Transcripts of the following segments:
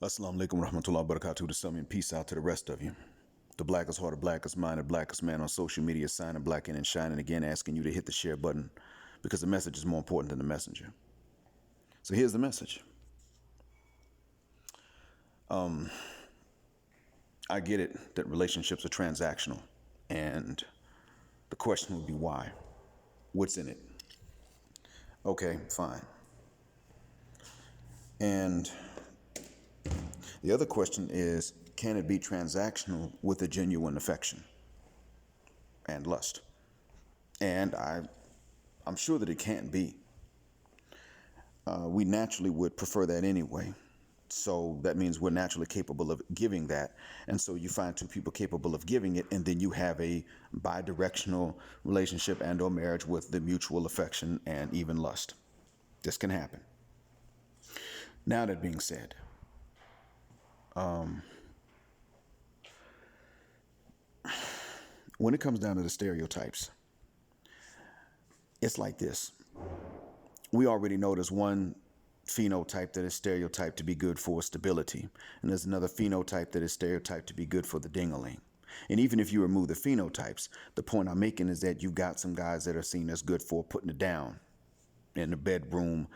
Assalamu alaikum warahmatullahi wabarakatuh. To some and peace out to the rest of you. The blackest heart, the blackest mind, the blackest man on social media signing black in and shining again, asking you to hit the share button because the message is more important than the messenger. So here's the message. I get it that relationships are transactional, and the question would be why? What's in it? Okay, fine. And the other question is, can it be transactional with a genuine affection and lust? And I'm sure that it can be. We naturally would prefer that anyway. So that means we're naturally capable of giving that. And so you find two people capable of giving it, and then you have a bi-directional relationship and or marriage with the mutual affection and even lust. This can happen. Now, that being said, when it comes down to the stereotypes, it's like this. We already know there's one phenotype that is stereotyped to be good for stability, and there's another phenotype that is stereotyped to be good for the ding-a-ling. And even if you remove the phenotypes, the point I'm making is that you've got some guys that are seen as good for putting it down in the bedroom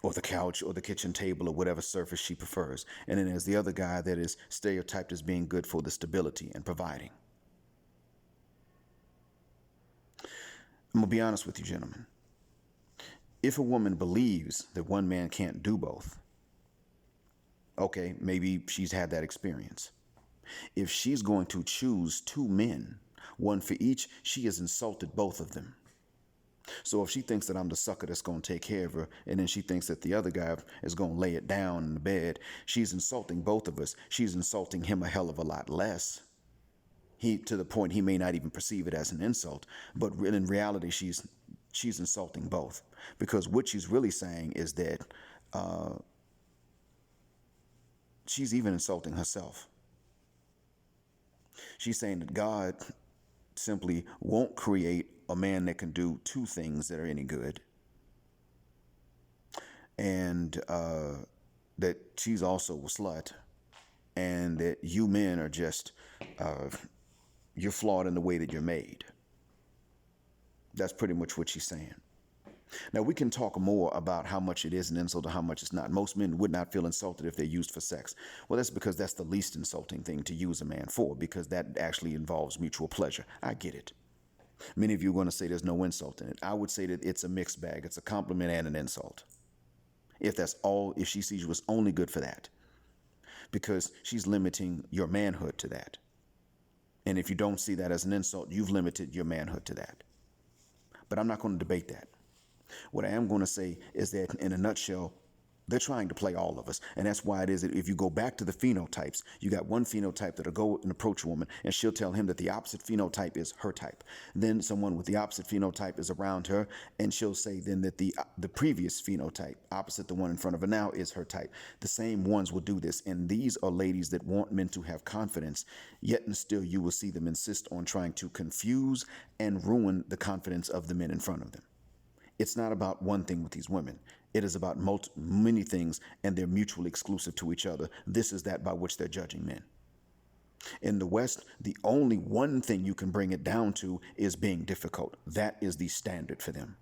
or the couch or the kitchen table or whatever surface she prefers. And then there's the other guy that is stereotyped as being good for the stability and providing. I'm going to be honest with you, gentlemen. If a woman believes that one man can't do both, okay, maybe she's had that experience. If she's going to choose two men, one for each, she has insulted both of them. So if she thinks that I'm the sucker that's going to take care of her, and then she thinks that the other guy is going to lay it down in the bed, she's insulting both of us. She's insulting him a hell of a lot less. To the point he may not even perceive it as an insult, but in reality, she's insulting both, because what she's really saying is that she's even insulting herself. She's saying that God simply won't create a man that can do two things that are any good, and that she's also a slut, and that you men are just you're flawed in the way that you're made. That's pretty much what she's saying. Now, we can talk more about how much it is an insult or how much it's not. Most men would not feel insulted if they're used for sex. Well, that's because that's the least insulting thing to use a man for, because that actually involves mutual pleasure. I get it. Many of you are going to say there's no insult in it. I would say that it's a mixed bag. It's a compliment and an insult. If she sees you as only good for that, because she's limiting your manhood to that. And if you don't see that as an insult, you've limited your manhood to that. But I'm not going to debate that. What I am going to say is that in a nutshell, they're trying to play all of us. And that's why it is that if you go back to the phenotypes, you got one phenotype that'll go and approach a woman, and she'll tell him that the opposite phenotype is her type. Then someone with the opposite phenotype is around her, and she'll say then that the previous phenotype, opposite the one in front of her now, is her type. The same ones will do this. And these are ladies that want men to have confidence, yet and still you will see them insist on trying to confuse and ruin the confidence of the men in front of them. It's not about one thing with these women. It is about many things, and they're mutually exclusive to each other. This is that by which they're judging men. In the West, the only one thing you can bring it down to is being difficult. That is the standard for them.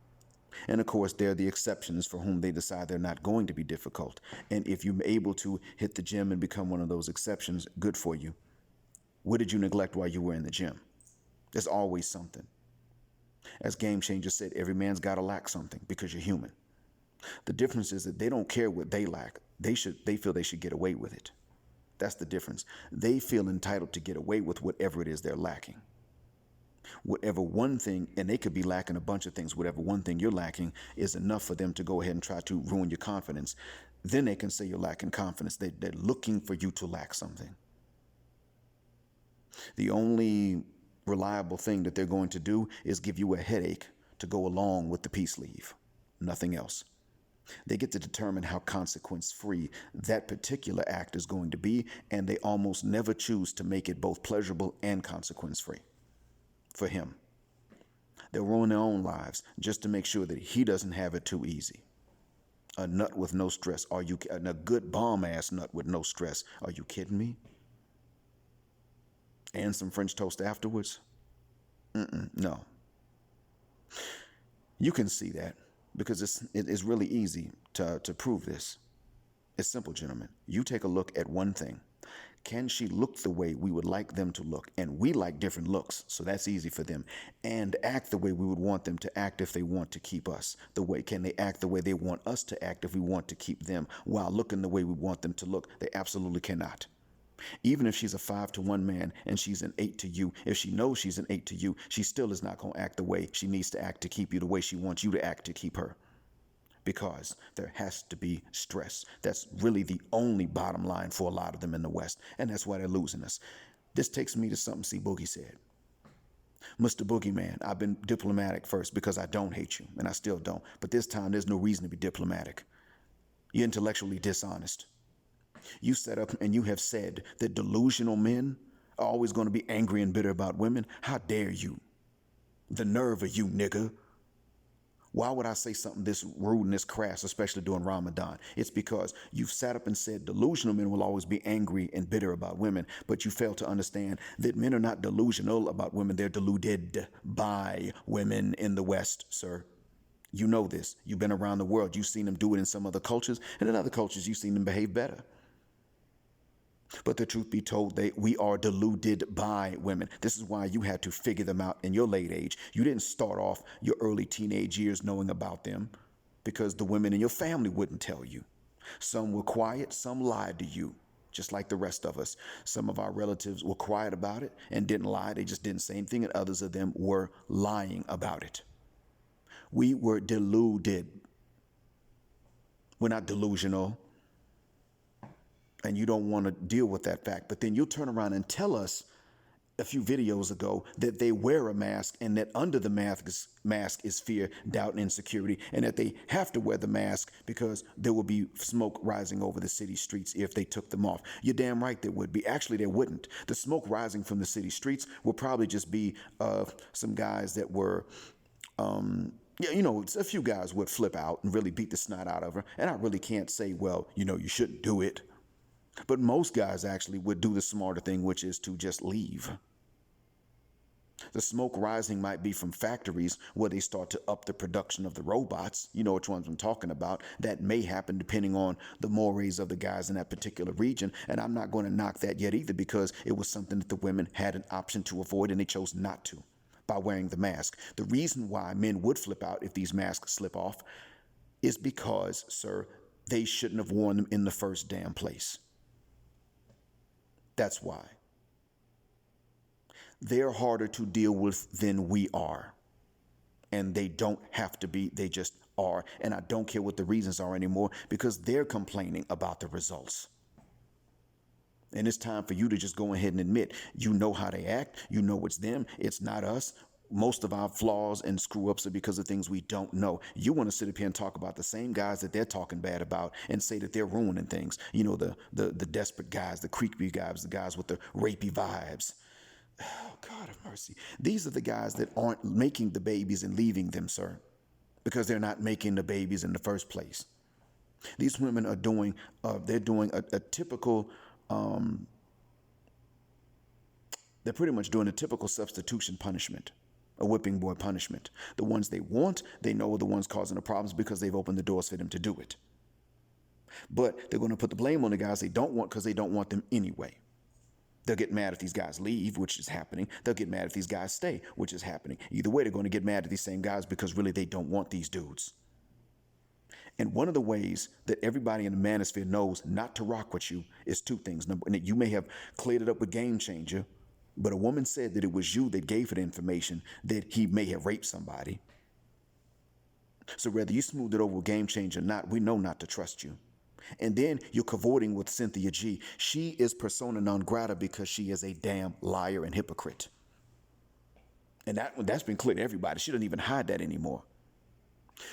And of course, they're the exceptions for whom they decide they're not going to be difficult. And if you're able to hit the gym and become one of those exceptions, good for you. What did you neglect while you were in the gym? There's always something. As Game Changer said, every man's got to lack something because you're human. The difference is that they don't care what they lack. They feel they should get away with it. That's the difference. They feel entitled to get away with whatever it is they're lacking. Whatever one thing, and they could be lacking a bunch of things, whatever one thing you're lacking is enough for them to go ahead and try to ruin your confidence. Then they can say you're lacking confidence. They're looking for you to lack something. The only reliable thing that they're going to do is give you a headache to go along with the peace leave. Nothing else. They get to determine how consequence-free that particular act is going to be, and they almost never choose to make it both pleasurable and consequence-free for him. They'll ruin their own lives just to make sure that he doesn't have it too easy. A nut with no stress. Are you a good bomb ass nut with no stress? Are you kidding me? And some French toast afterwards? No. You can see that because it's really easy to prove this. It's simple, gentlemen. You take a look at one thing. Can she look the way we would like them to look? And we like different looks, so that's easy for them. And act the way we would want them to act if they want to keep us. Can they act the way they want us to act if we want to keep them while looking the way we want them to look? They absolutely cannot. Even if she's a 5-to-1 man and she's an 8 to you, if she knows she's an 8 to you, she still is not going to act the way she needs to act to keep you the way she wants you to act to keep her. Because there has to be stress. That's really the only bottom line for a lot of them in the West, and that's why they're losing us. This takes me to something C. Boogie said. Mr. Boogie Man, I've been diplomatic first because I don't hate you, and I still don't. But this time, there's no reason to be diplomatic. You're intellectually dishonest. You set up and you have said that delusional men are always going to be angry and bitter about women. How dare you? The nerve of you, nigga. Why would I say something this rude and this crass, especially during Ramadan? It's because you've sat up and said delusional men will always be angry and bitter about women, but you fail to understand that men are not delusional about women. They're deluded by women in the West, sir. You know this. You've been around the world. You've seen them do it in some other cultures, and in other cultures, you've seen them behave better. But the truth be told, we are deluded by women. This is why you had to figure them out in your late age. You didn't start off your early teenage years knowing about them because the women in your family wouldn't tell you. Some were quiet, some lied to you, just like the rest of us. Some of our relatives were quiet about it and didn't lie. They just didn't say anything, and others of them were lying about it. We were deluded. We're not delusional. And you don't want to deal with that fact. But then you'll turn around and tell us a few videos ago that they wear a mask and that under the mask is fear, doubt, and insecurity, and that they have to wear the mask because there will be smoke rising over the city streets if they took them off. You're damn right there would be. Actually, there wouldn't. The smoke rising from the city streets will probably just be some guys that were... a few guys would flip out and really beat the snot out of her. And I really can't say, well, you shouldn't do it. But most guys actually would do the smarter thing, which is to just leave. The smoke rising might be from factories where they start to up the production of the robots. You know which ones I'm talking about. That may happen depending on the mores of the guys in that particular region. And I'm not going to knock that yet either because it was something that the women had an option to avoid and they chose not to by wearing the mask. The reason why men would flip out if these masks slip off is because, sir, they shouldn't have worn them in the first damn place. That's why. They're harder to deal with than we are. And they don't have to be, they just are. And I don't care what the reasons are anymore because they're complaining about the results. And it's time for you to just go ahead and admit, you know how they act, you know it's them, it's not us. Most of our flaws and screw ups are because of things we don't know. You want to sit up here and talk about the same guys that they're talking bad about and say that they're ruining things. The desperate guys, the creepy guys, the guys with the rapey vibes. Oh, God of mercy. These are the guys that aren't making the babies and leaving them, sir, because they're not making the babies in the first place. These women are doing, they're doing a typical, they're pretty much doing a typical substitution punishment. A whipping boy punishment. The ones they want, they know are the ones causing the problems because they've opened the doors for them to do it. But they're going to put the blame on the guys they don't want because they don't want them anyway. They'll get mad if these guys leave, which is happening. They'll get mad if these guys stay, which is happening. Either way, they're going to get mad at these same guys because really they don't want these dudes. And one of the ways that everybody in the manosphere knows not to rock with you is two things. Number, and you may have cleared it up with Game Changer, but a woman said that it was you that gave her the information that he may have raped somebody. So whether you smoothed it over with Game Changer or not, we know not to trust you. And then you're cavorting with Cynthia G. She is persona non grata because she is a damn liar and hypocrite. And that's been clear to everybody. She doesn't even hide that anymore.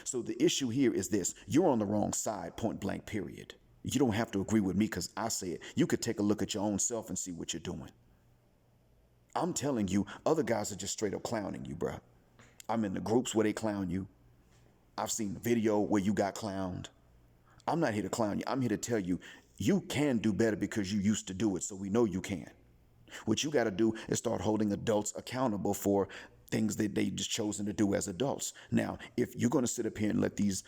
So the issue here is this. You're on the wrong side, point blank, period. You don't have to agree with me because I say it. You could take a look at your own self and see what you're doing. I'm telling you, other guys are just straight up clowning you, bruh. I'm in the groups where they clown you. I've seen the video where you got clowned. I'm not here to clown you. I'm here to tell you, you can do better because you used to do it. So we know you can. What you got to do is start holding adults accountable for things that they just chosen to do as adults. Now, if you're going to sit up here and let these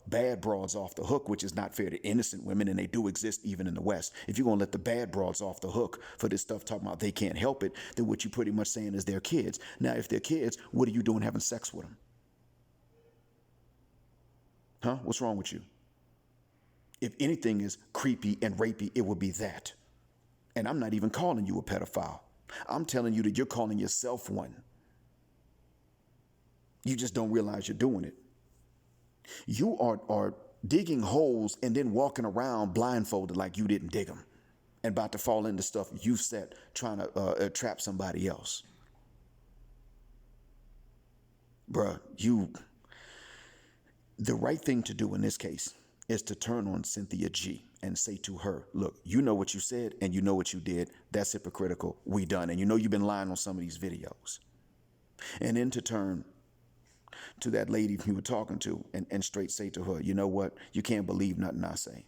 bad broads off the hook, which is not fair to innocent women, and they do exist even in the West. If you're going to let the bad broads off the hook for this stuff talking about they can't help it, then what you're pretty much saying is they're kids. Now, if they're kids, what are you doing having sex with them? Huh? What's wrong with you? If anything is creepy and rapey, it would be that. And I'm not even calling you a pedophile. I'm telling you that you're calling yourself one. You just don't realize you're doing it. You are digging holes and then walking around blindfolded like you didn't dig them and about to fall into stuff you've set trying to trap somebody else. Bruh, the right thing to do in this case is to turn on Cynthia G and say to her, look, you know what you said and you know what you did. That's hypocritical. We done. And you know you've been lying on some of these videos. And then to turn to that lady you were talking to and straight say to her, you know what? You can't believe nothing I say.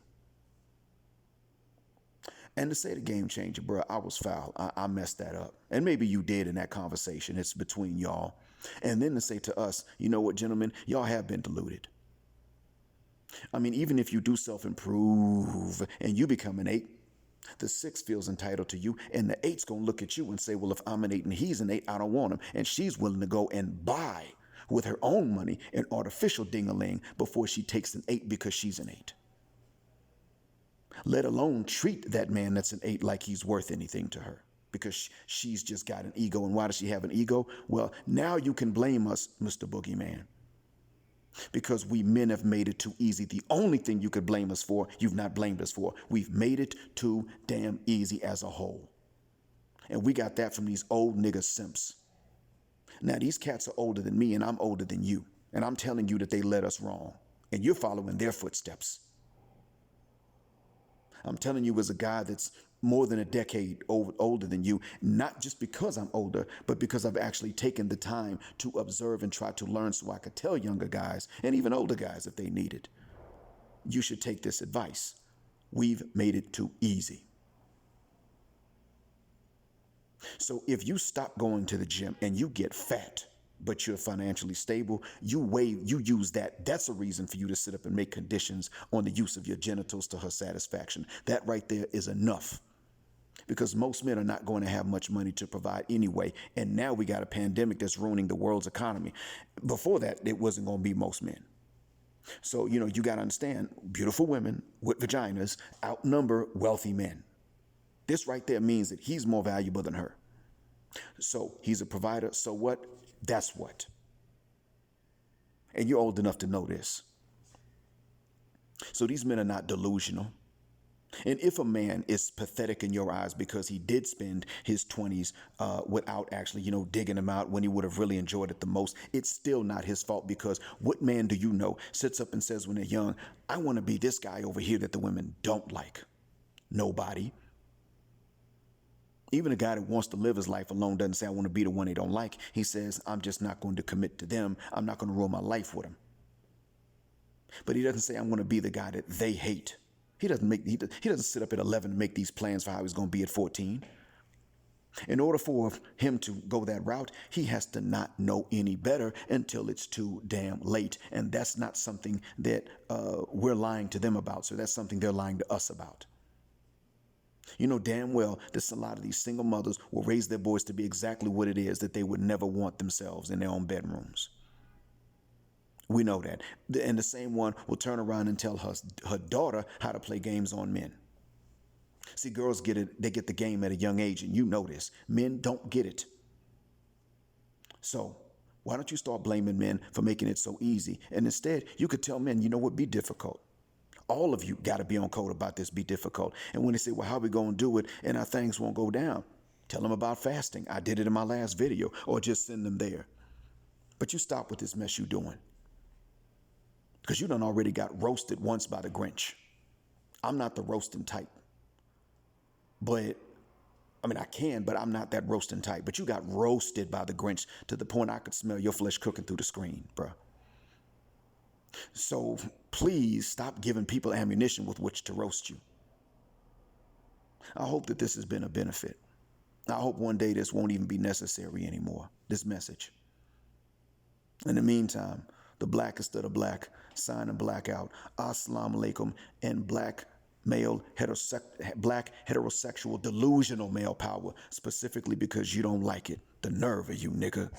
And to say the game changer, bro, I was foul. I messed that up. And maybe you did in that conversation. It's between y'all. And then to say to us, you know what, gentlemen, y'all have been deluded. I mean, even if you do self-improve and you become an 8, the 6 feels entitled to you, and the 8's going to look at you and say, well, if I'm an 8 and he's an 8, I don't want him. And she's willing to go and buy with her own money an artificial ding-a-ling before she takes an 8 because she's an 8. Let alone treat that man that's an 8 like he's worth anything to her because she's just got an ego. And why does she have an ego? Well, now you can blame us, Mr. Boogie Man. Because we men have made it too easy. The only thing you could blame us for, you've not blamed us for. We've made it too damn easy as a whole. And we got that from these old nigga simps. Now, these cats are older than me and I'm older than you. And I'm telling you that they led us wrong. And you're following their footsteps. I'm telling you as a guy that's more than a decade older than you, not just because I'm older, but because I've actually taken the time to observe and try to learn so I could tell younger guys and even older guys if they need it. You should take this advice. We've made it too easy. So if you stop going to the gym and you get fat, but you're financially stable, you use that. That's a reason for you to sit up and make conditions on the use of your genitals to her satisfaction. That right there is enough. Because most men are not going to have much money to provide anyway. And now we got a pandemic that's ruining the world's economy. Before that, it wasn't going to be most men. So, you got to understand, beautiful women with vaginas outnumber wealthy men. This right there means that he's more valuable than her. So he's a provider. So what? That's what. And you're old enough to know this. So these men are not delusional. And if a man is pathetic in your eyes because he did spend his 20s without actually, digging them out when he would have really enjoyed it the most, it's still not his fault, because what man do you know sits up and says when they're young, I want to be this guy over here that the women don't like? Nobody. Even a guy that wants to live his life alone doesn't say, I want to be the one they don't like. He says, I'm just not going to commit to them. I'm not going to ruin my life with them. But he doesn't say, I'm going to be the guy that they hate. He doesn't sit up at 11 and make these plans for how he's going to be at 14. In order for him to go that route, he has to not know any better until it's too damn late. And that's not something that we're lying to them about. So that's something they're lying to us about. You know damn well that a lot of these single mothers will raise their boys to be exactly what it is that they would never want themselves in their own bedrooms. We know that. And the same one will turn around and tell her daughter how to play games on men. See, girls get it. They get the game at a young age, and you know this. Men don't get it. So why don't you start blaming men for making it so easy? And instead, you could tell men, you know what, be difficult. All of you got to be on code about this, be difficult. And when they say, well, how are we going to do it and our things won't go down? Tell them about fasting. I did it in my last video. Or just send them there. But you stop with this mess you're doing. Because you done already got roasted once by the Grinch. I'm not the roasting type. But, I can, but I'm not that roasting type. But you got roasted by the Grinch to the point I could smell your flesh cooking through the screen, bruh. So Please stop giving people ammunition with which to roast you. I hope that this has been a benefit. I hope one day this won't even be necessary anymore, this message. In the meantime, the blackest of the black, sign and black out. Assalamu alaikum, and black heterosexual delusional male power, specifically because you don't like it. The nerve of you, nigga.